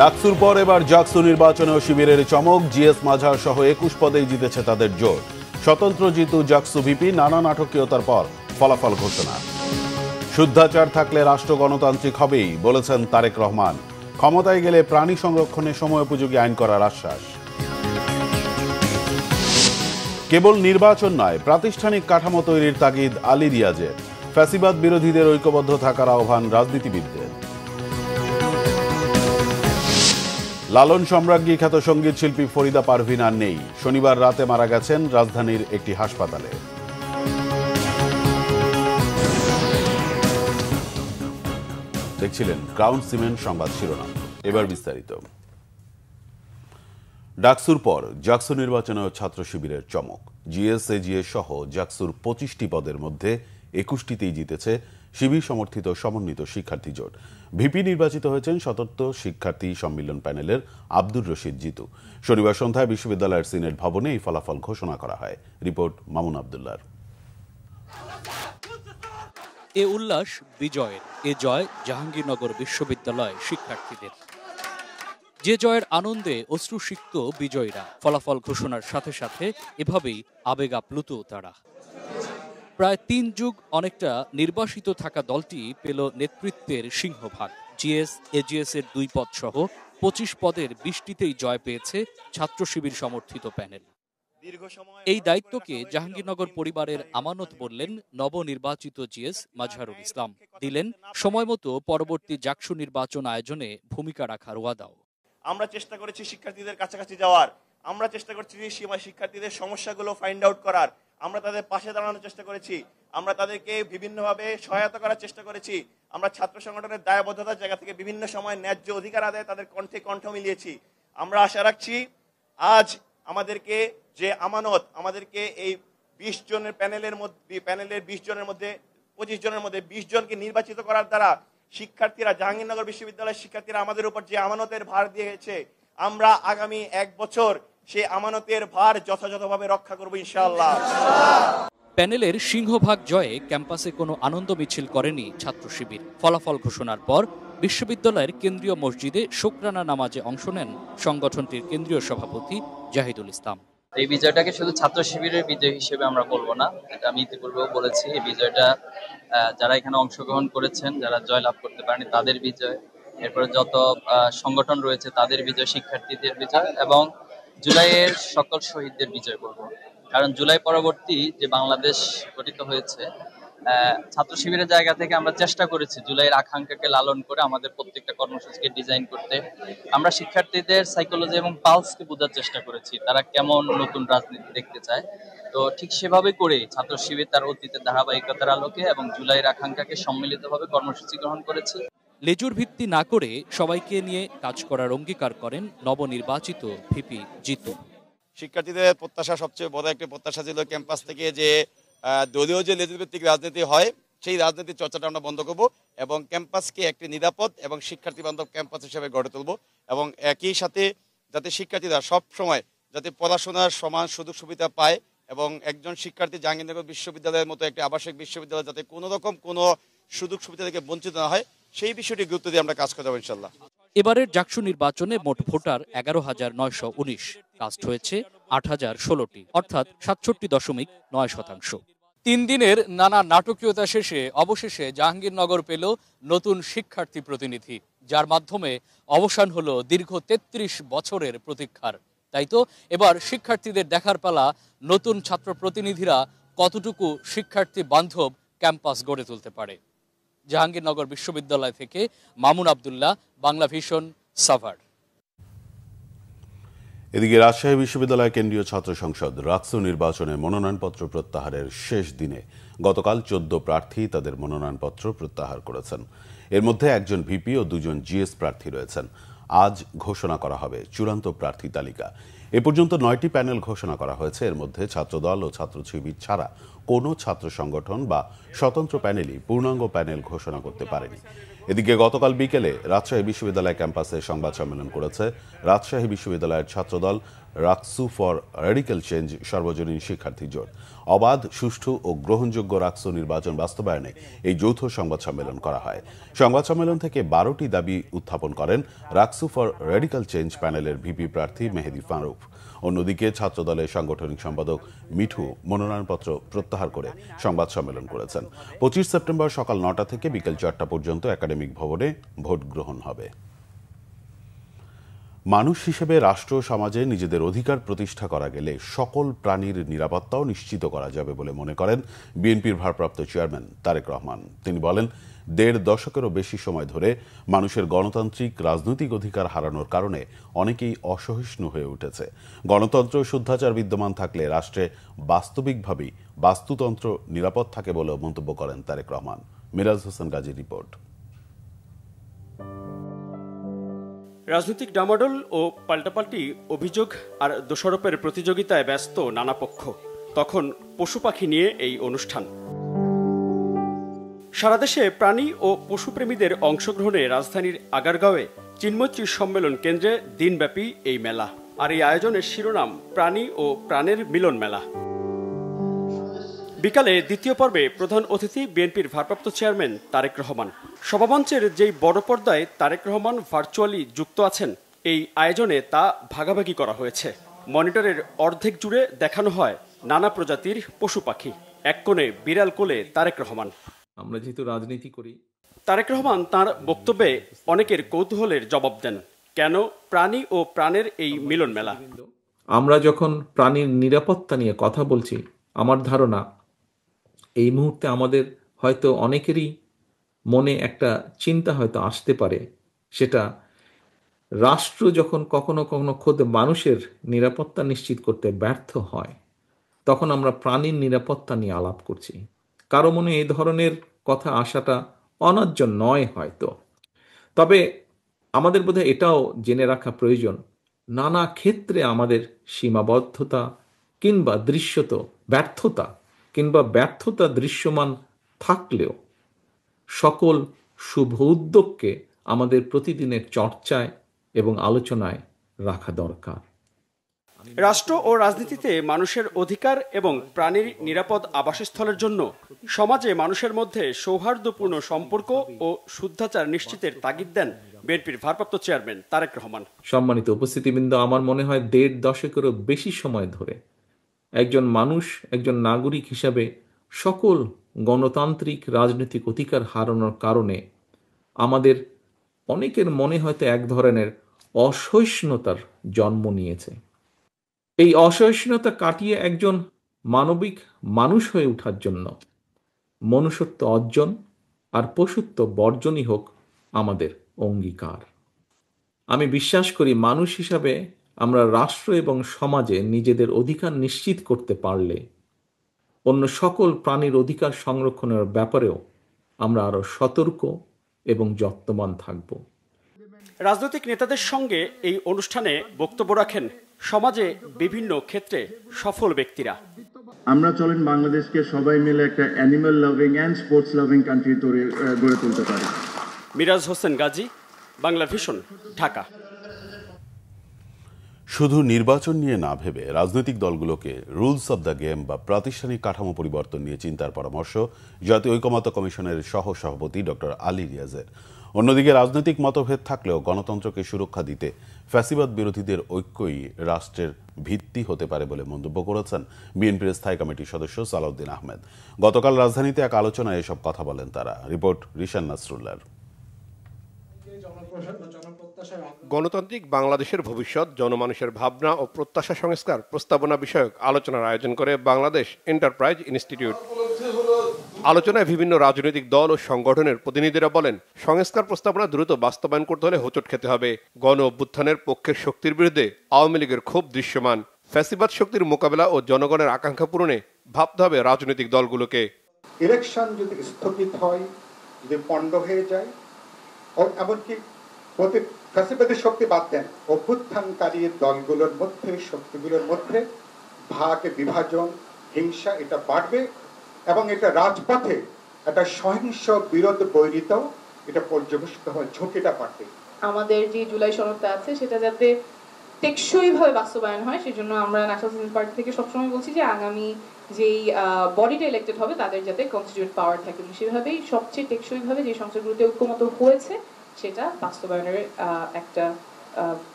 ডাকসুর পর এবার জাকসু নির্বাচনেও শিবিরের চমক। জিএস মাঝার সহ 21 পদেই জিতেছে তাদের জোট। স্বতন্ত্র জিতু জাকসু ভিপি নানা নাটকীয়তার পর ফলাফল ঘোষণা। শুদ্ধাচার থাকলে রাষ্ট্র গণতান্ত্রিক হবেই বলেছেন তারেক রহমান। ক্ষমতায় গেলে প্রাণী সংরক্ষণে সময়োপযোগী আইন করার আশ্বাস। কেবল নির্বাচন নয়, প্রাতিষ্ঠানিক কাঠামো তৈরির তাগিদ আলী রিয়াজের। ফ্যাসিবাদ বিরোধীদের ঐক্যবদ্ধ থাকার আহ্বান রাজনীতিবিদদের। লালন সম্রাজ্ঞী খ্যাত সঙ্গীত শিল্পী ফরিদা পারভিন আর নেই। শনিবার রাতে মারা গেছেন রাজধানীর একটি হাসপাতালে। দেখছিলেন ক্রাউন সিমেন্ট সংবাদ শিরোনাম, এবার বিস্তারিত। ডাকসুর পর জাকসু নির্বাচনে ছাত্র শিবিরের চমক। জিএস এজিএস সহ জাকসুর 25টি পদের মধ্যে 21টিতেই জিতেছে শিবির সমর্থিত সমন্বিত শিক্ষার্থী জোট। ভিপি নির্বাচিত হয়েছেন স্বতন্ত্র শিক্ষার্থী সম্মিলন প্যানেলের আব্দুর রশিদ জিতু। শনিবার সন্ধ্যায় বিশ্ববিদ্যালয়ের সিনেট ভবনে এই ফলাফল ঘোষণা করা হয়। রিপোর্ট মামুন আবদুল্লাহর। এ উল্লাস বিজয়ের। এ জয় জাহাঙ্গীরনগর বিশ্ববিদ্যালয় শিক্ষার্থীদের। যে জয়ের আনন্দে অশ্রুসিক্ত বিজয়ীরা। ফলাফল ঘোষণার সাথে সাথে এভাবেই আবেগ আপ্লুত তারা। প্রায় 3 যুগ অনেকটা নির্বাসিত থাকা দলটি পেল নেতৃত্বের সিংহভাগ। জিএস এজিএস এর 2 পদ সহ 25 পদের 20টিতেই জয় পেয়েছে ছাত্র শিবির সমর্থিত প্যানেল। এই দায়িত্বকে জাহাঙ্গীরনগর পরিবারের আমানত বললেন নবনির্বাচিত জিএস মাজহারুল ইসলাম। দিলেন সময়মতো পরবর্তী জাকসু নির্বাচন আয়োজনে ভূমিকা রাখার ওয়াদাও। আমরা চেষ্টা করেছি শিক্ষার্থীদের কাছাকাছি যাওয়ার, আমরা চেষ্টা করছি শিক্ষার্থীদের সমস্যাগুলো ফাইন্ড আউট করার, আমরা তাদের পাশে দাঁড়ানোর চেষ্টা করেছি, আমরা তাদেরকে বিভিন্নভাবে সহায়তা করার চেষ্টা করেছি। আমরা ছাত্র সংগঠনের দায়বদ্ধতার জায়গা থেকে বিভিন্ন সময় ন্যায্য অধিকার আদায়ে তাদের কণ্ঠে কণ্ঠ মিলিয়েছি। আমরা আশা রাখছি আজ আমাদেরকে যে আমানত, আমাদেরকে এই 20 জনের প্যানেলের 20 জনের মধ্যে 25 জনের মধ্যে 20 জনকে নির্বাচিত করার দ্বারা শিক্ষার্থীরা, জাহাঙ্গীরনগর বিশ্ববিদ্যালয়ের শিক্ষার্থীরা আমাদের উপর যে আমানতের ভার দিয়েছে, আমরা আগামী 1 বছর সেই আমানতের ভার যথাযথভাবে রক্ষা করব ইনশাআল্লাহ। প্যানেলের সিংহভাগ জয়ে ক্যাম্পাসে কোনো আনন্দ মিছিল করেনি ছাত্র শিবির। ফলাফল ঘোষণার পর বিশ্ববিদ্যালয়ের কেন্দ্রীয় মসজিদে শুকরানা নামাজে অংশ নেন সংগঠনটির কেন্দ্রীয় সভাপতি জাহিদুল ইসলাম। এই বিজয়টাকে শুধু ছাত্র শিবিরের বিজয় হিসেবে আমরা বলবো না, এটা আমি ইতিপূর্বেও বলেছি। এই বিজয়টা যারা এখানে অংশগ্রহণ করেছেন, যারা জয়লাভ করতে পারেনি তাদের বিজয়, এরপরে যত সংগঠন রয়েছে তাদের বিজয়, শিক্ষার্থীদের বিজয় এবং জুলাইয়ের সকল শহীদদের বিজয় বলবো। কারণ জুলাই পরবর্তী যে বাংলাদেশ গঠিত হয়েছে, ছাত্র শিবিরের জায়গা থেকে আমরা চেষ্টা করেছি জুলাইয়ের আকাঙ্ক্ষাকে লালন করে আমাদের প্রত্যেকটা কর্মসূচিকে ডিজাইন করতে। আমরা শিক্ষার্থীদের সাইকোলজি এবং পালসকে বোঝার চেষ্টা করেছি, তারা কেমন নতুন রাজনীতি দেখতে চায়। তো ঠিক সেভাবে করে ছাত্র শিবির তার অতীতের ধারাবাহিকতার আলোকে এবং জুলাইয়ের আকাঙ্ক্ষাকে সম্মিলিতভাবে কর্মসূচি গ্রহণ করেছে। লেজুর ভিত্তি না করে সবাইকে নিয়ে কাজ করার অঙ্গীকার করেন নবনির্বাচিত ভিপি জিতু। শিক্ষার্থীদের প্রত্যাশা, সবচেয়ে বড় একটি প্রত্যাশা ছিল ক্যাম্পাস থেকে যে দলীয় যে লেজুর ভিত্তিক রাজনীতি হয়, সেই রাজনীতির চর্চাটা আমরা বন্ধ করব এবং ক্যাম্পাসকে একটি নিরাপদ এবং শিক্ষার্থী বান্ধব ক্যাম্পাস হিসেবে গড়ে তুলব এবং একই সাথে যাতে শিক্ষার্থীরা সব সময় যাতে পড়াশোনার সমান সুযোগ সুবিধা পায় এবং একজন শিক্ষার্থী জাহাঙ্গীরনগর বিশ্ববিদ্যালয়ের মতো একটি আবাসিক বিশ্ববিদ্যালয় যাতে কোনো রকম কোনো সুযোগ সুবিধা থেকে বঞ্চিত না হয়, সেই বিষয়টি গুরুত্ব দিয়ে আমরা কাজ করে যাবো ইনশাল্লাহ। এবারের জাকসু নির্বাচনে মোট ভোটার 11,919, কাস্ট হয়েছে 8,016টি, অর্থাৎ 67.9%। 3 দিনের নানা নাটকীয়তা শেষে অবশেষে জাহাঙ্গীরনগর পেল নতুন শিক্ষার্থী প্রতিনিধি, যার মাধ্যমে অবসান হলো দীর্ঘ 33 বছরের প্রতীক্ষার। তাই তো এবার শিক্ষার্থীদের দেখার পালা নতুন ছাত্র প্রতিনিধিরা কতটুকু শিক্ষার্থী বান্ধব ক্যাম্পাস গড়ে তুলতে পারে। জাহাঙ্গীরনগর বিশ্ববিদ্যালয় থেকে মামুন আবদুল্লাহ, বাংলা ভিশন, সাভার। এদিকে রাজশাহী বিশ্ববিদ্যালয় কেন্দ্রীয় ছাত্র সংসদ রাকসু নির্বাচনে মনোনয়নপত্র প্রত্যাহারের শেষ দিনে গতকাল 14 প্রার্থী তাদের মনোনয়নপত্র প্রত্যাহার করেছেন। এর মধ্যে একজন ভিপি ও 2জন জিএস প্রার্থী রয়েছেন। আজ ঘোষণা করা হবে চূড়ান্ত প্রার্থী তালিকা। এ পর্যন্ত 9টি প্যানেল ঘোষণা করা হয়েছে। এর মধ্যে ছাত্রদল ও ছাত্র শিবির ছাড়া কোনো ছাত্র সংগঠন বা স্বতন্ত্র প্যানেলই পূর্ণাঙ্গ প্যানেল ঘোষণা করতে পারেনি। এদিকে গতকাল বিকেলে রাজশাহী বিশ্ববিদ্যালয় ক্যাম্পাসে সংবাদ সম্মেলন করেছে রাজশাহী বিশ্ববিদ্যালয়ের ছাত্রদল, রাকসু ফর রেডিক্যাল চেঞ্জ সর্বজনীন শিক্ষার্থী জোট। অবাধ, সুষ্ঠু ও গ্রহণযোগ্য রাকসু নির্বাচন বাস্তবায়নে এই যৌথ সংবাদ সম্মেলন করা হয়। সংবাদ সম্মেলন থেকে 12টি দাবি উত্থাপন করেন রাকসু ফর রেডিক্যাল চেঞ্জ প্যানেলের ভিপি প্রার্থী মেহেদি ফারুক। অন্যদিকে ছাত্রদলের সাংগঠনিক সম্পাদক মিঠু মনোনয়নপত্র প্রত্যাহার করে সংবাদ সম্মেলন করেছেন। 25 সেপ্টেম্বর সকাল 9টা থেকে বিকেল 4টা পর্যন্ত একাডেমিক ভবনে ভোট গ্রহণ হবে। মানুষ হিসেবে রাষ্ট্র সমাজে নিজেদের অধিকার প্রতিষ্ঠা করা গেলে সকল প্রাণীর নিরাপত্তাও নিশ্চিত করা যাবে বলে মনে করেন বিএনপির ভারপ্রাপ্ত চেয়ারম্যান তারেক রহমান। তিনি বলেন, 1.5 দশকেরও বেশি সময় ধরে মানুষের গণতান্ত্রিক রাজনৈতিক অধিকার হারানোর কারণে অনেকেই অসহিষ্ণু হয়ে উঠেছে। গণতন্ত্র শুদ্ধাচার বিদ্যমান থাকলে রাষ্ট্রে বাস্তবিকভাবেই বাস্তুতন্ত্র নিরাপদ থাকে বলেও মন্তব্য করেন তারেক রহমান। মিরাজ হোসেন গাজীর রিপোর্ট। রাজনৈতিক ডামাডোল ও পাল্টাপাল্টি অভিযোগ আর দোষারোপের প্রতিযোগিতায় ব্যস্ত নানা পক্ষ। তখন পশু পাখি নিয়ে এই অনুষ্ঠান। সারা দেশে প্রাণী ও পশুপ্রেমীদের অংশগ্রহণে রাজধানীর আগারগাঁওয়ে চিন্ময়ত্রী সম্মেলন কেন্দ্রে দিনব্যাপী এই মেলা। আর এই আয়োজনের শিরোনাম প্রাণী ও প্রাণের মিলন মেলা। বিকালে দ্বিতীয় পর্বে প্রধান অতিথি বিএনপির ভারপ্রাপ্ত চেয়ারম্যান তারেক রহমান। সভামঞ্চের যেই বড় পর্দায় তারেক রহমান ভার্চুয়ালি যুক্ত আছেন, এই আয়োজনে তা ভাগাভাগি করা হয়েছে। মনিটরের অর্ধেক জুড়ে দেখানো হয় নানা প্রজাতির পশু পাখি। এক কোণে বিড়াল কোলে তারেক রহমান। আমরা যেহেতু রাজনীতি করি, তারেক রহমান তার বক্তব্যে অনেকের কৌতূহলের জবাব দেন, কেন প্রাণী ও প্রাণের এই মিলন মেলা। আমরা যখন প্রাণীর নিরাপত্তা নিয়ে কথা বলছি, আমার ধারণা এই মুহূর্তে আমাদের হয়তো অনেকেরই মনে একটা চিন্তা হয়তো আসতে পারে, সেটা রাষ্ট্র যখন কখনো কখনো খোদ মানুষের নিরাপত্তা নিশ্চিত করতে ব্যর্থ হয়, তখন আমরা প্রাণীর নিরাপত্তা নিয়ে আলাপ করছি। কারো মনে এই ধরনের কথা আসাটা অন্যায্য নয় হয়তো, তবে আমাদের বোধহয় এটাও জেনে রাখা প্রয়োজন, নানা ক্ষেত্রে আমাদের সীমাবদ্ধতা কিংবা ব্যর্থতা দৃশ্যমান থাকলেও সকল শুভ উদ্যোগকে আমাদের প্রতিদিনের চর্চায় এবং আলোচনায় রাখা দরকার। রাষ্ট্র ও রাজনীতিতে মানুষের অধিকার এবং প্রাণীর নিরাপদ আবাসস্থলের জন্য সমাজে মানুষের মধ্যে সৌহার্দ্যপূর্ণ সম্পর্ক ও শুদ্ধাচার নিশ্চিতের তাগিদ দেন বিএনপির ভারপ্রাপ্ত চেয়ারম্যান তারেক রহমান। সম্মানিত উপস্থিতিবৃন্দ, আমার মনে হয় 1.5 দশকেরও বেশি সময় ধরে একজন মানুষ, একজন নাগরিক হিসাবে সকল গণতান্ত্রিক রাজনৈতিক অধিকার হারানোর কারণে আমাদের অনেকের মনে হয়তো এক ধরনের অসহিষ্ণুতার জন্ম নিয়েছে। এই অসহিষ্ণুতা কাটিয়ে একজন মানবিক মানুষ হয়ে ওঠার জন্য মনুষ্যত্ব অর্জন আর পশুত্ব বর্জনই হোক আমাদের অঙ্গীকার। আমি বিশ্বাস করি মানুষ হিসাবে আমরা রাষ্ট্র এবং সমাজে নিজেদের অধিকার নিশ্চিত করতে পারলে অন্য সকল প্রাণীর অধিকার সংরক্ষণের ব্যাপারেও আমরা আরো সতর্ক এবং যত্নবান থাকব। রাজনৈতিক নেতাদের সঙ্গে এই অনুষ্ঠানে বক্তব্য রাখেন সমাজে বিভিন্ন ক্ষেত্রে সফল ব্যক্তিরা। আমরা চলেন বাংলাদেশকে সবাই মিলে একটা animal loving and sports loving country গড়ে তুলতে পারি। মিরাজ হোসেন গাজী, বাংলা ভিশন, ঢাকা। শুধু নির্বাচন নিয়ে না ভেবে রাজনৈতিক দলগুলোকে রুলস অব দ্য গেম বা প্রাতিষ্ঠানিক কাঠামো পরিবর্তন নিয়ে চিন্তার পরামর্শ জাতীয় ঐকমত্য কমিশনের সহসভাপতি ডক্টর আলী রিয়াজের। অন্যদিকে রাজনৈতিক মতভেদ থাকলেও গণতন্ত্রকে সুরক্ষা দিতে ফ্যাসিবাদ বিরোধীদের ঐক্যই রাষ্ট্রের ভিত্তি হতে পারে বলে মন্তব্য করেছেন বিএনপির স্থায়ী কমিটির সদস্য সালাউদ্দিন আহমেদ। গতকাল রাজধানীতে এক আলোচনায় এসব কথা বলেন তারা। রিপোর্ট রিশান নাসরুল্লাহর। গণতান্ত্রিক বাংলাদেশের ভবিষ্যৎ, জনমানুষের ভাবনা ও প্রত্যাশা সংস্কার প্রস্তাবনা বিষয়ক আলোচনার আয়োজন করে বাংলাদেশ এন্টারপ্রাইজ ইনস্টিটিউট। আলোচনায় বিভিন্ন রাজনৈতিক দল ও সংগঠনের প্রতিনিধিরা বলেন, সংস্কার প্রস্তাবনা দ্রুত বাস্তবায়ন করতে হলে হোঁচট খেতে হবে। গণ অভ্যুত্থানের পক্ষের শক্তির বিরুদ্ধে আওয়ামী লীগের ক্ষোভ দৃশ্যমান। ফ্যাসিবাদ শক্তির মোকাবেলা ও জনগণের আকাঙ্ক্ষা পূরণে ভাবতে হবে রাজনৈতিক দলগুলোকে। ইলেকশন যদি স্থগিত হয়, যদি পণ্ড হয়ে যায়, এমনকি ফ্যাসিবাদী শক্তি বাদ দেন, অভ্যুত্থানকারী দলগুলোর মধ্যে, শক্তিগুলোর মধ্যে ভাগ বিভাজন, হিংসা এটা বাড়বে এবং এটা রাজপথে একটা সহিংস বিরোধ বৈরিতাও এটা পর্যবেসিত হয়, ঝুঁকিটা বাড়বে। আমাদের যে জুলাই সনদটা আছে সেটা যাতে টেকসইভাবে বাস্তবায়ন হয়। সেজন্য আমরা ন্যাশনাল সিনেমা পার্টি থেকে সবসময় বলছি যে আগামী যেই বডিটা ইলেক্টেড হবে তাদের যাতে কনস্টিটিউয়েন্ট পাওয়ার থাকে, সেভাবেই সবচেয়ে টেকসইভাবে যে সংসদগুলোতে ঐক্যমত হয়েছে সেটা বাস্তবায়নের একটা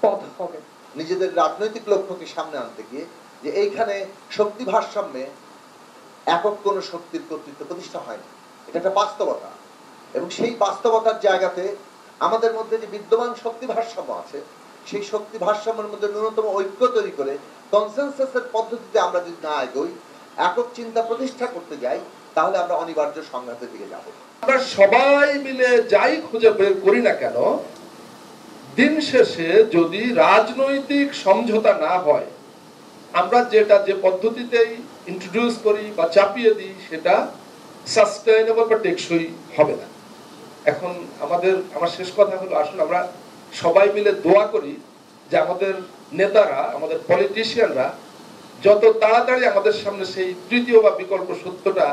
পথ হবে। নিজেদের রাজনৈতিক লক্ষ্যকে সামনে আনতে গিয়ে যে এইখানে শক্তি ভারসাম্যে একক কোনো শক্তির কর্তৃত্ব প্রতিষ্ঠা হয়নি, এটা একটা বাস্তবতা। এবং সেই বাস্তবতার জায়গাতে আমাদের মধ্যে যে বিদ্যমান শক্তি ভারসাম্য আছে, সেই শক্তি ভারসাম্যের মধ্যে ন্যূনতম ঐক্য তৈরি করে কনসেনসাসের পদ্ধতিতে আমরা যদি না এগোই, একক চিন্তা প্রতিষ্ঠা করতে যাই, তাহলে আমরা অনিবার্য সংঘাতের দিকে যাব। আমরা সবাই মিলে যাই খুঁজে বের করি না কেন, দিন শেষে যদি রাজনৈতিক সমঝোতা না হয়, আমরা যে পদ্ধতিতেই ইন্ট্রোডিউস করি বা চাপিয়ে দিই, সেটা সাস্টেইনেবল বা টেকসই হবে না। এখন আমার শেষ কথা হলো, আসুন আমরা সবাই মিলে দোয়া করি যে আমাদের নেতারা, আমাদের পলিটিশিয়ানরা যত তাড়াতাড়ি আমাদের সামনে সেই তৃতীয় বা বিকল্প সত্যটা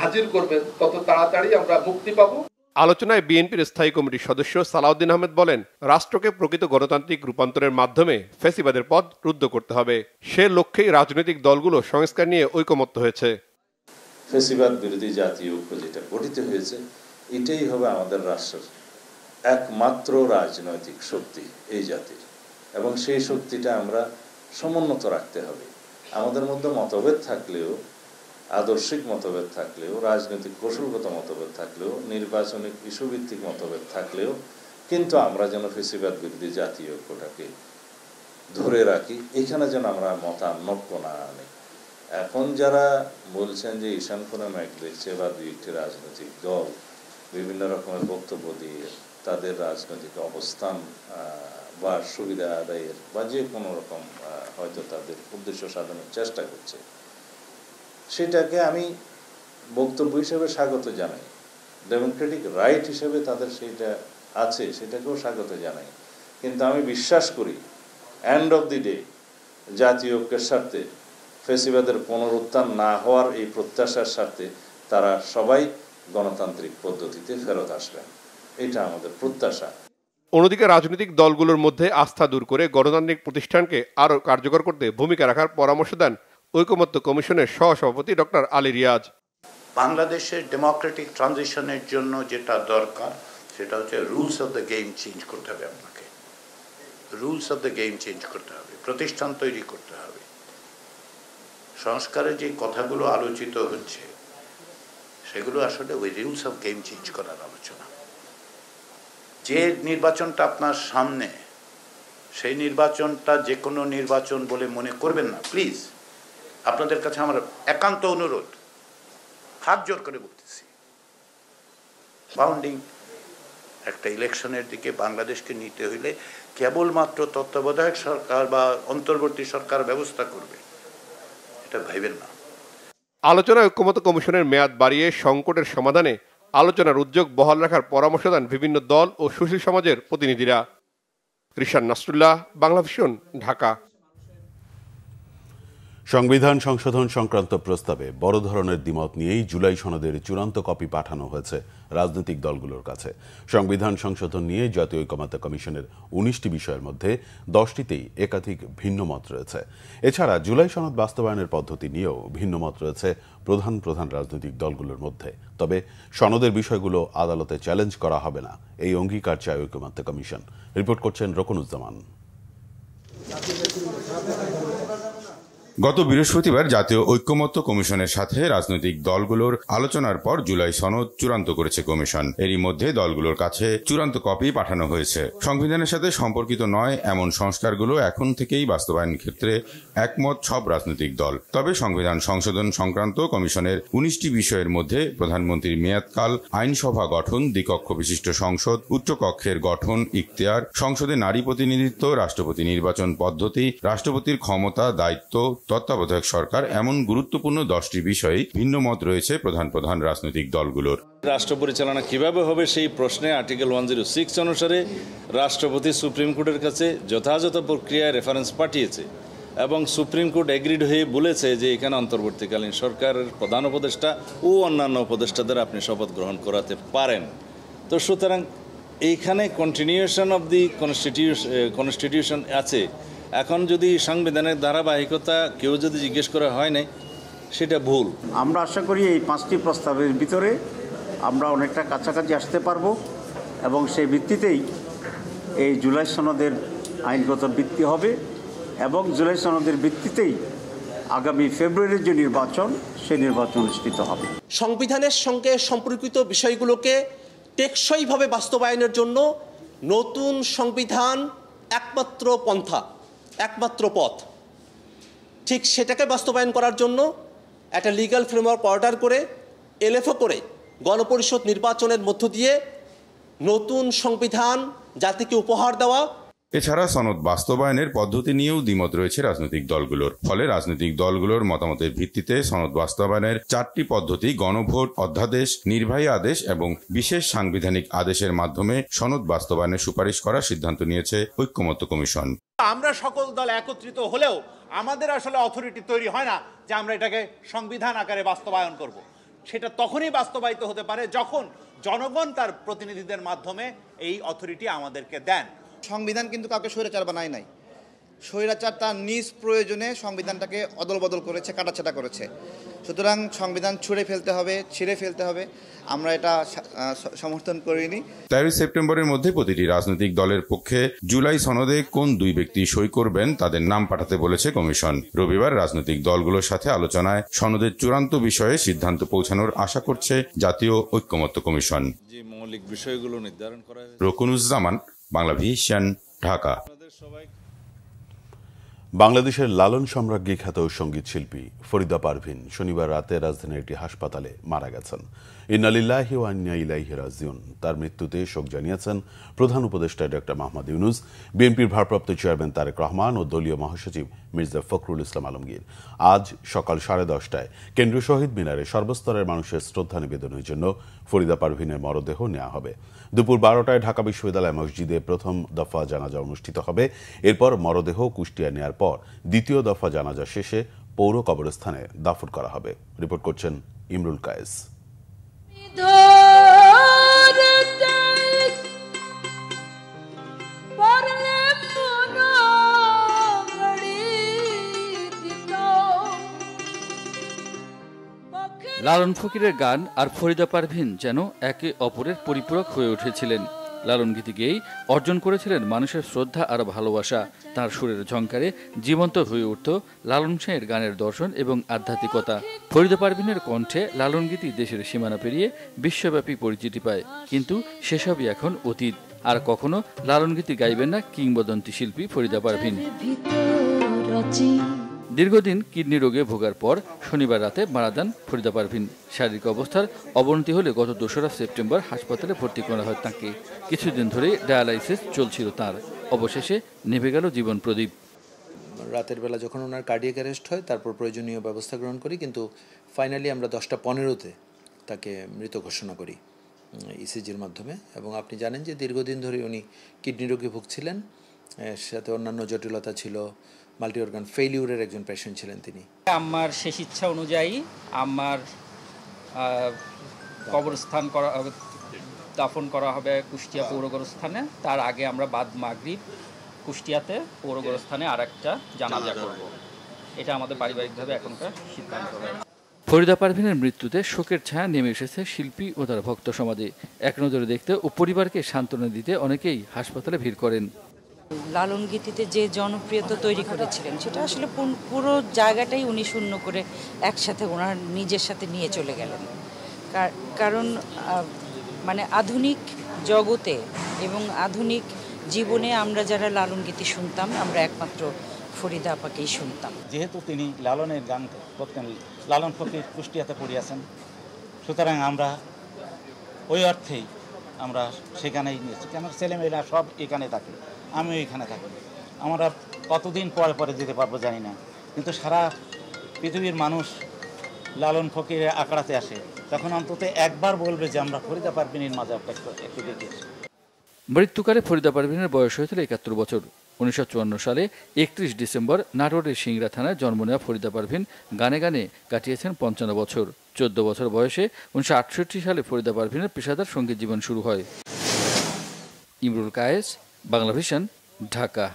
হাজির করবেন, তত তাড়াতাড়ি আমরা মুক্তি পাবো। আলোচনায় বিএনপির স্থায়ী কমিটির সদস্য সালাউদ্দিন আহমেদ বলেন, রাষ্ট্রকে প্রকৃত গণতান্ত্রিক রূপান্তরের মাধ্যমে ফ্যাসিবাদের পথ রুদ্ধ করতে হবে। সে লক্ষ্যেই রাজনৈতিক দলগুলো সংস্কার নিয়ে ঐকমত্য হয়েছে। ফ্যাসিবাদ বিরোধী জাতীয় ঐক্য যেটা গঠিত হয়েছে, এটাই হবে আমাদের রাষ্ট্রের একমাত্র রাজনৈতিক শক্তি এই জাতির, এবং সেই শক্তিটা আমরা সমুন্নত রাখতে হবে। আমাদের মধ্যে মতভেদ থাকলেও, আদর্শিক মতভেদ থাকলেও, রাজনৈতিক কৌশলগত মতভেদ থাকলেও, নির্বাচনিক ইস্যুভিত্তিক মতভেদ থাকলেও, কিন্তু আমরা যেন ফ্যাসিবাদ বিরোধী জাতীয় ঐক্যটাকে ধরে রাখি, এখানে যেন আমরা মতানৈক্য না আনি। এখন যারা বলছেন যে ঈশান ফোরাম এক দেখছে বা দুই একটি রাজনৈতিক দল বিভিন্ন রকমের বক্তব্য দিয়ে তাদের রাজনৈতিক অবস্থান বা সুবিধা আদায়ের বা যে কোনো রকম হয়তো তাদের উদ্দেশ্য সাধনের চেষ্টা করছে, সেটাকে আমি বক্তব্য হিসেবে স্বাগত জানাই। ডেমোক্রেটিক রাইট হিসেবে তাদের সেইটা আছে, সেটাকেও স্বাগত জানাই। কিন্তু আমি বিশ্বাস করি এন্ড অফ দি ডে জাতীয় ঐক্যের স্বার্থে, ফ্যাসিবাদের পুনরুত্থান না হওয়ার এই প্রত্যাশার স্বার্থে তারা সবাই গণতান্ত্রিক পদ্ধতিতে ফেরত আসবেন, এটা আমাদের প্রত্যাশা। অন্যদিকে রাজনৈতিক দলগুলোর মধ্যে আস্থা দূর করে গণতান্ত্রিক প্রতিষ্ঠানকে আরও কার্যকর করতে ভূমিকা রাখার পরামর্শ দেন ঐকমত্য কমিশনের সহসভাপতি ডক্টর আলী রিয়াজ। বাংলাদেশের ডেমোক্রেটিক ট্রানজিশনের জন্য যেটা দরকার সেটা হচ্ছে rules of the game change করতে হবে। আপনাকে rules of the game change করতে হবে, প্রতিষ্ঠান তৈরি করতে হবে। সংস্কারের যে কথাগুলো আলোচিত হচ্ছে সেগুলো আসলে ওই রুলস অফ গেম চেঞ্জ করার আলোচনা। যে নির্বাচনটা আপনার সামনে, সেই নির্বাচনটা যে কোনো নির্বাচন বলে মনে করবেন না প্লিজ। আপনাদের কাছে আমার একান্ত অনুরোধ, হাত জোর করে বলতেছি, ফাউন্ডিং একটা ইলেকশনের দিকে বাংলাদেশকে নিতে হইলে কেবলমাত্র তত্ত্বাবধায়ক সরকার বা অন্তর্বর্তী সরকার ব্যবস্থা করবে, এটা ভাইবেন না। আলোচনায় ঐকমত্য কমিশনের মেয়াদ বাড়িয়ে সংকটের সমাধানে আলোচনার উদ্যোগ বহাল রাখার পরামর্শ দেন বিভিন্ন দল ও সুশীল সমাজের প্রতিনিধিরা। রিশান নাসরুল্লাহ, বাংলাভিশন, ঢাকা। সংবিধান সংশোধন সংক্রান্ত প্রস্তাবে বড় ধরনের দ্বিমত নিয়েই জুলাই সনদের চূড়ান্ত কপি পাঠানো হয়েছে রাজনৈতিক দলগুলোর কাছে। সংবিধান সংশোধন নিয়ে জাতীয় ঐকমত্য কমিশনের 19টি বিষয়ের মধ্যে 10টিতেই একাধিক ভিন্ন মত রয়েছে। এছাড়া জুলাই সনদ বাস্তবায়নের পদ্ধতি নিয়েও ভিন্ন মত রয়েছে প্রধান প্রধান রাজনৈতিক দলগুলোর মধ্যে। তবে সনদের বিষয়গুলো আদালতে চ্যালেঞ্জ করা হবে না, এই অঙ্গীকার চায় ঐকমত্য কমিশন। রিপোর্ট করছেন রকনুজ্জামান। গত বৃহস্পতিবার জাতীয় ঐকমত্য কমিশনের সাথে রাজনৈতিক দলগুলোর আলোচনার পর জুলাই সনদ চূড়ান্ত করেছে কমিশন। এরই মধ্যে দলগুলোর কাছে চূড়ান্ত কপি পাঠানো হয়েছে। সংবিধানের সাথে সম্পর্কিত নয় এমন সংস্কারগুলো এখন থেকেই বাস্তবায়নের ক্ষেত্রে একমত সব রাজনৈতিক দল। তবে সংবিধান সংশোধন সংক্রান্ত কমিশনের 19টি বিষয়ের মধ্যে প্রধানমন্ত্রীর মেয়াদকাল, আইনসভা গঠন, দ্বিকক্ষ বিশিষ্ট সংসদ, উচ্চকক্ষের গঠন, ইখতিয়ার, সংসদে নারী প্রতিনিধিত্ব, রাষ্ট্রপতি নির্বাচন পদ্ধতি, রাষ্ট্রপতির ক্ষমতা, দায়িত্ব, তত্ত্বাবধায়ক সরকার এমন গুরুত্বপূর্ণ 10টি বিষয়ে ভিন্ন মত রয়েছে প্রধান প্রধান রাজনৈতিক দলগুলোর। রাষ্ট্র পরিচালনা কিভাবে হবে সেই প্রশ্নে আর্টিকেল 106 অনুসারে রাষ্ট্রপতি সুপ্রিম কোর্টের কাছে যথাযথ প্রক্রিয়ায় রেফারেন্স পাঠিয়েছে এবং সুপ্রিম কোর্ট এগ্রিড হয়ে বলেছে যে এখানে অন্তর্বর্তীকালীন সরকারের প্রধান উপদেষ্টা ও অন্যান্য উপদেষ্টাদের আপনি শপথ গ্রহণ করাতে পারেন। তো সুতরাং এইখানে কন্টিনিউশন অব দি কনস্টিটিউশন আছে, এখন যদি সাংবিধানিক ধারাবাহিকতা কেউ যদি জিজ্ঞেস করা হয় নাই, সেটা ভুল। আমরা আশা করি এই 5টি প্রস্তাবের ভিতরে আমরা অনেকটা কাছাকাছি আসতে পারবো এবং সেই ভিত্তিতেই এই জুলাই সনদের আইনগত ভিত্তি হবে এবং জুলাই সনদের ভিত্তিতেই আগামী ফেব্রুয়ারির যে নির্বাচন, সেই নির্বাচন অনুষ্ঠিত হবে। সংবিধানের সঙ্গে সম্পর্কিত বিষয়গুলোকে টেকসইভাবে বাস্তবায়নের জন্য নতুন সংবিধান একমাত্র পন্থা, একমাত্র পথ। ঠিক সেটাকে বাস্তবায়ন করার জন্য একটা লিগ্যাল ফ্রেমওয়ার্ক অর্ডার করে এলএফও করে গণপরিষদ নির্বাচনের মধ্য দিয়ে নতুন সংবিধান জাতিকে উপহার দেওয়া। এছাড়া সনদ বাস্তবায়নের পদ্ধতি নিয়েও দ্বিমত রয়েছে রাজনৈতিক দলগুলোর। ফলে রাজনৈতিক দলগুলোর মতামতের ভিত্তিতে সনদ বাস্তবায়নের 4টি পদ্ধতি গণভোট, অধ্যাদেশ, নির্বাহী আদেশ এবং বিশেষ সাংবিধানিক আদেশের মাধ্যমে সনদ বাস্তবায়নের সুপারিশ করার সিদ্ধান্ত নিয়েছে ঐক্যমত্য কমিশন। আমরা সকল দল একত্রিত হলেও আমাদের আসলে অথরিটি তৈরি হয় না যে আমরা এটাকে সংবিধান আকারে বাস্তবায়ন করব। সেটা তখনই বাস্তবায়িত হতে পারে যখন জনগণ তার প্রতিনিধিদের মাধ্যমে এই অথরিটি আমাদেরকে দেন। সংবিধান কিন্তু কাউকে স্বৈরাচার বানায় নাই। স্বৈরাচার তার নিজ প্রয়োজনে সংবিধানটাকে অদল বদল করেছে, কাটাছেটা করেছে। সুতরাং সংবিধান ছিঁড়ে ফেলতে হবে। আমরা এটা সমর্থন করিনি। 13 সেপ্টেম্বরের মধ্যে প্রতিটি রাজনৈতিক দলের পক্ষে জুলাই সনদে কোন 2 ব্যক্তি সই করবেন তাদের নাম পাঠাতে বলেছে কমিশন। রবিবার রাজনৈতিক দলগুলোর সাথে আলোচনায় সনদের চূড়ান্ত বিষয়ে সিদ্ধান্ত পৌঁছানোর আশা করছে জাতীয় ঐক্যমত্য কমিশন। যে মৌলিক বিষয়গুলো নির্ধারণ করা হয়েছে। রকুনুজ্জামান, বাংলা ভিশন, ঢাকা। বাংলাদেশের লালন সম্রাজ্ঞী খ্যাত সঙ্গীত শিল্পী ফরিদা পারভিন শনিবার রাতে রাজধানীর একটি হাসপাতালে মারা গেছেন। ইন্না লিল্লাহি ওয়া ইন্না ইলাইহি রাজিউন। তার মৃত্যুতে শোক জানিয়েছেন প্রধান উপদেষ্টা ডক্টর মোহাম্মদ ইউনূস, বিএনপির ভারপ্রাপ্ত চেয়ারম্যান তারেক রহমান ও দলীয় মহাসচিব মির্জা ফখরুল ইসলাম আলমগীর। আজ সকাল 10:30টায় কেন্দ্রীয় শহীদ মিনারে সর্বস্তরের মানুষের শ্রদ্ধা নিবেদনের জন্য ফরিদা পারভিনের মরদেহ নেওয়া হবে। দুপুর 12টায় ঢাকা বিশ্ববিদ্যালয় মসজিদে প্রথম দফা জানাজা অনুষ্ঠিত হবে। এরপর মরদেহ কুষ্টিয়া নেয়ার পর দ্বিতীয় দফা জানাজা শেষে পৌর কবরস্থানে দাফন করা হবে। রিপোর্ট করছেন ইমরুল কায়েস। লালন ফকিরের গান আর ফরিদা পারভিন যেন একে অপরের পরিপূরক হয়ে উঠেছিলেন। লালন গীতি গেয়েই অর্জন করেছিলেন মানুষের শ্রদ্ধা আর ভালোবাসা। তার সুরের ঝংকারে জীবন্ত হয়ে উঠত লালন শাহের গানের দর্শন এবং আধ্যাত্মিকতা। ফরিদা পারভিনের কণ্ঠে লালন গীতি দেশের সীমানা পেরিয়ে বিশ্বব্যাপী পরিচিতি পায়। কিন্তু সেসবই এখন অতীত। আর কখনো লালন গীতি গাইবেন না কিংবদন্তি শিল্পী ফরিদা পারভিন। দীর্ঘদিন কিডনি রোগে ভোগার পর শনিবার রাতে মারা যান ফরিদা পারভিন। শারীরিক অবস্থার অবনতি হলে গত 2রা সেপ্টেম্বর হাসপাতালে ভর্তি করা হয় তাঁকে। কিছুদিন ধরে ডায়ালাইসিস চলছিল তার। অবশেষে নেভে গেল জীবন প্রদীপ। রাতের বেলা যখন ওনার কার্ডিয়াক অ্যারেস্ট হয়, তারপর প্রয়োজনীয় ব্যবস্থা গ্রহণ করি, কিন্তু ফাইনালি আমরা 10:15-তে তাকে মৃত ঘোষণা করি ইসিজির মাধ্যমে। এবং আপনি জানেন যে দীর্ঘদিন ধরে উনি কিডনি রোগে ভুগছিলেন, সাথে অন্যান্য জটিলতা ছিল, মাল্টি অর্গান ফেইলিউরের একজন পেশেন্ট ছিলেন তিনি। আমার শেষ ইচ্ছা অনুযায়ী আমার কবরস্থান দাফন করা হবে কুষ্টিয়া পৌর গোরস্থানে। তার আগে আমরা বাদ মাগরিব কুষ্টিয়াতে পৌর গোরস্থানে আরেকটা জানাজা করব। এটা আমাদের পারিবারিকভাবে এখনকার সিদ্ধান্ত। ফরিদা পারভিনের মৃত্যুতে শোকের ছায়া নেমে এসেছে শিল্পী ও তার ভক্ত সমাজে। এক নজরে দেখতে ও পরিবারকে সান্ত্বনা দিতে অনেকেই হাসপাতালে ভিড় করেন। লালন গীতিতে যে জনপ্রিয়তা তৈরি করেছিলেন সেটা আসলে পুরো জায়গাটাই উনি শূন্য করে একসাথে ওনার নিজের সাথে নিয়ে চলে গেলেন। কারণ মানে আধুনিক জগতে এবং আধুনিক জীবনে আমরা যারা লালন গীতি শুনতাম, আমরা একমাত্র ফরিদা আপাকেই শুনতাম। যেহেতু তিনি লালনের গান করতেন, লালন ফকির কুষ্টিয়াতে পড়িয়াছেন, সুতরাং আমরা ওই অর্থেই আমরা সেখানেই নিয়েছি। কেন ছেলেমেয়েরা সব এখানে থাকে, আমিও এখানে থাকি। আমরা কতদিন পরে পরে যেতে পারবো জানি না, কিন্তু সারা পৃথিবীর মানুষ লালন ফকিরের আখড়াতে আসে, তখন অন্তত একবার বলবে যে আমরা ফরিদা পারভিনের মাঝে একটু দেখি। মৃত্যুকালে ফরিদা পারভিনের বয়স হয়েছিল 71 বছর। 1954 সালে 31 ডিসেম্বর নাটোরের সিংড়া থানায় জন্ম নেওয়া ফরিদা পারভিন গানে গানে কাটিয়েছেন 55 বছর। 14 বছর বয়সে 1968 সালে ফরিদা পারভিনের পেশাদার সঙ্গীত জীবন শুরু হয়। ইমরুল কায়েস, বাংলা ভিশন, ঢাকা।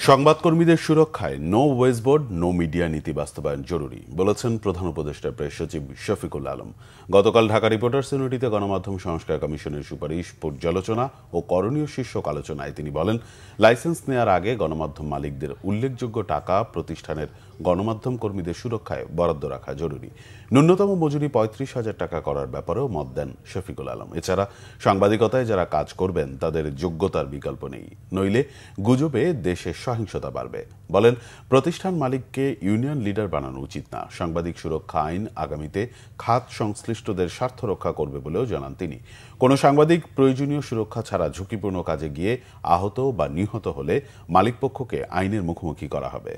সংবাদকর্মীদের সুরক্ষায় নো ওয়েজবোর্ড নো মিডিয়া নীতি বাস্তবায়ন জরুরি বলেছেন প্রধান উপদেষ্টা প্রেস সচিব শফিকুল আলম। গতকাল ঢাকা রিপোর্টার্স ইউনিটিতে গণমাধ্যম সংস্কার কমিশনের সুপারিশ পর্যালোচনা ও করণীয় শীর্ষক আলোচনায় তিনি বলেন, লাইসেন্স নেয়ার আগে গণমাধ্যম মালিকদের উল্লেখযোগ্য টাকা প্রতিষ্ঠানের গণমাধ্যম কর্মীদের সুরক্ষায় বরাদ্দ রাখা জরুরি। ন্যূনতম মজুরি ৩৫,০০০ টাকা করার ব্যাপারেও মত দেন শফিকুল আলম। এছাড়া সাংবাদিকতায় যারা কাজ করবেন তাদের যোগ্যতার বিকল্প নেই, নইলে গুজবে দেশে সহিংসতা বাড়বে। বলেন, প্রতিষ্ঠান মালিককে ইউনিয়ন লিডার বানানো উচিত না। সাংবাদিক সুরক্ষা আইন আগামীতে খাত সংশ্লিষ্টদের স্বার্থ রক্ষা করবে বলেও জানান তিনি। কোনো সাংবাদিক প্রয়োজনীয় সুরক্ষা ছাড়া ঝুঁকিপূর্ণ কাজে গিয়ে আহত বা নিহত হলে মালিকপক্ষকে আইনের মুখোমুখি করা হবে।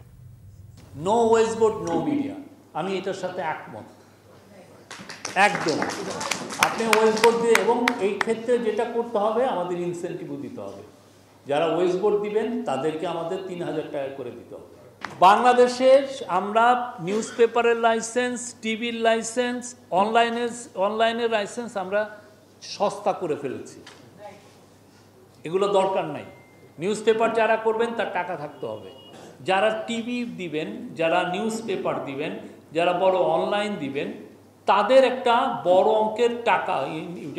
নো ওয়েজবোর্ড নো মিডিয়া, আমি এটার সাথে একমত একদম। আপনি ওয়েজবোর্ড দিয়ে, এবং এই ক্ষেত্রে যেটা করতে হবে আমাদের ইনসেন্টিভও দিতে হবে। যারা ওয়েজবোর্ড দিবেন তাদেরকে আমাদের ৩,০০০ টাকা করে দিতে হবে। বাংলাদেশের আমরা নিউজ পেপারের লাইসেন্স, টিভির লাইসেন্স, অনলাইনের লাইসেন্স আমরা সস্তা করে ফেলেছি। এগুলো দরকার নাই। নিউজ পেপার যারা করবেন তার টাকা থাকতে হবে। যারা টিভি দিবেন, যারা নিউজ পেপার দিবেন, যারা বড় অনলাইন দিবেন, তাদের একটা বড় অঙ্কের টাকা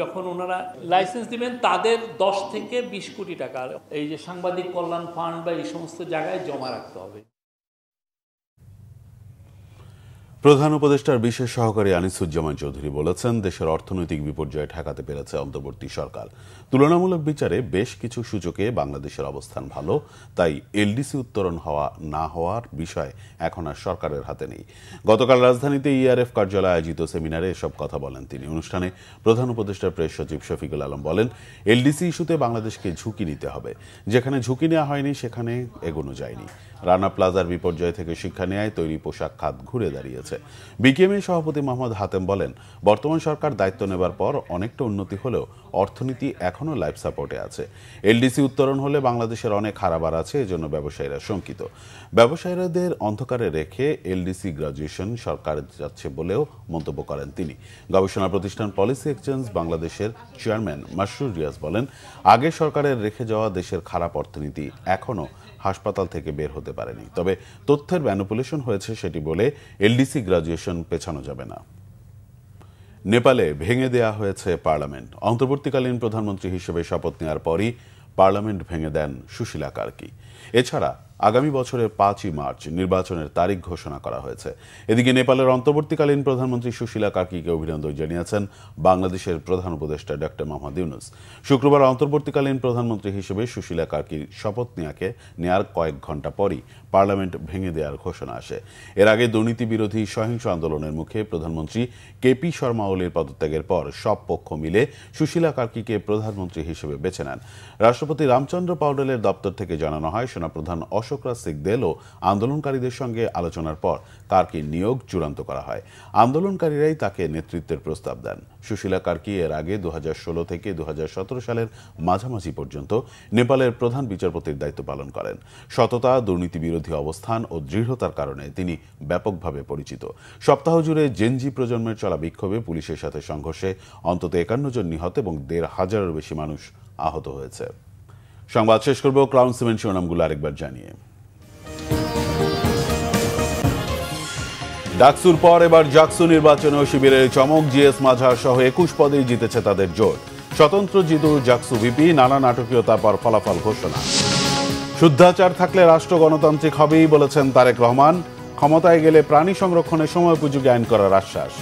যখন ওনারা লাইসেন্স দিবেন তাদের 10 থেকে 20 কোটি টাকা এই যে সাংবাদিক কল্যাণ ফান্ড বা এই সমস্ত জায়গায় জমা রাখতে হবে। প্রধান উপদেষ্টার বিশেষ সহকারী আনিসুজ্জামান চৌধুরী বলেছেন, দেশের অর্থনৈতিক বিপর্যয় ঠেকাতে পেরেছে অন্তর্বর্তী সরকার। তুলনামূলক বিচারে বেশ কিছু সূচকে বাংলাদেশের অবস্থান ভালো, তাই এলডিসি উত্তরণ হওয়া না হওয়ার বিষয় এখন আর সরকারের হাতে নেই। গতকাল রাজধানীতে ইআরএফ কার্যালয়ে আয়োজিত সেমিনারে এসব কথা বলেন তিনি। অনুষ্ঠানে প্রধান উপদেষ্টার প্রেস সচিব শফিকুল আলম বলেন, এলডিসি ইস্যুতে বাংলাদেশকে ঝুঁকি নিতে হবে। যেখানে ঝুঁকি নেওয়া হয়নি সেখানে এগোনো যায়নি। রানা প্লাজার বিপর্যয় থেকে শিক্ষা নেয় তৈরি পোশাক খাত ঘুরে দাঁড়িয়েছে। বিকেএমএ সভাপতি মোহাম্মদ হাতেম বলেন, বর্তমান সরকার দায়িত্ব নেবার পর অনেকটা উন্নতি হলেও অর্থনীতি এখনও লাইফ সাপোর্টে আছে। এলডিসি উত্তরণ হলে বাংলাদেশের অনেক হারাবার আছে, এজন্য ব্যবসায়ীরা শঙ্কিত। ব্যবসায়ীদের অন্ধকারে রেখে এলডিসি গ্রাজুয়েশন সরকার যাচ্ছে বলেও মন্তব্য করেন তিনি। গবেষণা প্রতিষ্ঠান পলিসি এক্সচেঞ্জ বাংলাদেশের চেয়ারম্যান মাসরুর রিয়াজ বলেন, আগে সরকারের রেখে যাওয়া দেশের খারাপ অর্থনীতি এখনও হাসপাতাল থেকে বের হতে পারেনি, তবে তথ্যের ম্যানিপুলেশন হয়েছে সেটি বলে এলডিসি গ্রাজুয়েশন পেছানো যাবে না। নেপালে ভেঙে দেয়া হয়েছে পার্লামেন্ট। অন্তর্বর্তীকালীন প্রধানমন্ত্রী হিসেবে শপথ নেওয়ার পরই পার্লামেন্ট ভেঙে দেন সুশীলা কার্কি। এছাড়া আগামী বছরের 5ই মার্চ নির্বাচনের তারিখ ঘোষণা করা হয়েছে। এদিকে নেপালের অন্তর্বর্তীকালীন প্রধানমন্ত্রী সুশীলা কার্কিকে অভিনন্দন জানিয়েছেন বাংলাদেশের প্রধান উপদেষ্টা ডক্টর মোহাম্মদ ইউনূস। শুক্রবার অন্তর্বর্তীকালীন প্রধানমন্ত্রী হিসেবে সুশীলা কার্কির শপথ নেওয়ার কয়েক ঘণ্টা পরই পার্লামেন্ট ভেঙে দেওয়ার ঘোষণা আসে। এর আগে দুর্নীতি বিরোধী সহিংস আন্দোলনের মুখে প্রধানমন্ত্রী কেপি শর্মা ওলির পদত্যাগের পর সব পক্ষ মিলে সুশীলা কার্কিকে প্রধানমন্ত্রী হিসেবে বেছে নেন। রাষ্ট্রপতি রামচন্দ্র পাউডেলের দপ্তর থেকে জানানো হয়, সেনাপ্রধান অশোক রাজ সিকদেল ও আন্দোলনকারীদের সঙ্গে আলোচনার পর কার্কির নিয়োগ চূড়ান্ত করা হয়। আন্দোলনকারীরাই তাকে নেতৃত্বের প্রস্তাব দেন। সুশীলা কার্কি এর আগে 2016 থেকে 2017 সালের মাঝামাঝি পর্যন্ত নেপালের প্রধান বিচারপতির দায়িত্ব পালন করেন। সততা, দুর্নীতি বিরোধী অবস্থান ও দৃঢ়তার কারণে তিনি ব্যাপকভাবে পরিচিত। সপ্তাহ জুড়ে জেনজি প্রজন্মের চলা বিক্ষোভে পুলিশের সাথে সংঘর্ষে অন্তত 51 জন নিহত এবং 1,500-এর বেশি মানুষ আহত হয়েছে। সংবাদ শেষ করব ক্রাউন সিমেন্ট শিরোনামগুলো আরেকবার জানিয়ে। ডাকসুর পর এবার জাকসু নির্বাচনেও শিবিরের চমক। জিএস মাঝার সহ 21 পদেই জিতেছে তাদের জোট। স্বতন্ত্র জিতু জাকসু ভিপি, নানা নাটকীয়তার পর ফলাফল ঘোষণা। শুদ্ধাচার থাকলে রাষ্ট্র গণতান্ত্রিক হবেই বলেছেন তারেক রহমান। ক্ষমতায় গেলে প্রাণী সংরক্ষণে সময়োপযোগী আইন করার আশ্বাস।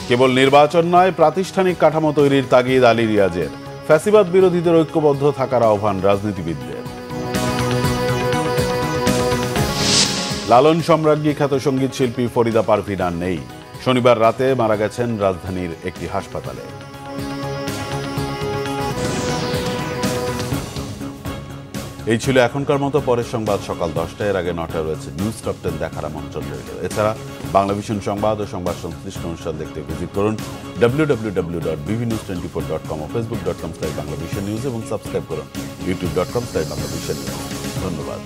কেবল নির্বাচন নয়, প্রাতিষ্ঠানিক কাঠামো তৈরির তাগিদ আলী রিয়াজের। ফ্যাসিবাদ বিরোধীদের ঐক্যবদ্ধ থাকার আহ্বান রাজনীতিবিদদের। লালন সম্রাজ্ঞী খ্যাত সঙ্গীত শিল্পী ফরিদা পারভিন আর নেই। শনিবার রাতে মারা গেছেন রাজধানীর একটি হাসপাতালে। এই ছিল এখনকার মতো। পরের সংবাদ সকাল 10টায়, এর আগে 9টায় রয়েছে নিউজ টপ 10 দেখার আমন্ত্রণ রইল। এছাড়া বাংলাভিশন সংবাদ ও সংবাদ সংশ্লিষ্ট অনুষ্ঠান দেখতে ভিজিট করুন www.bvnews24.com ও facebook.com/banglavishnnews এবং সাবস্ক্রাইব করুন youtube.com/banglavishnnews। ধন্যবাদ।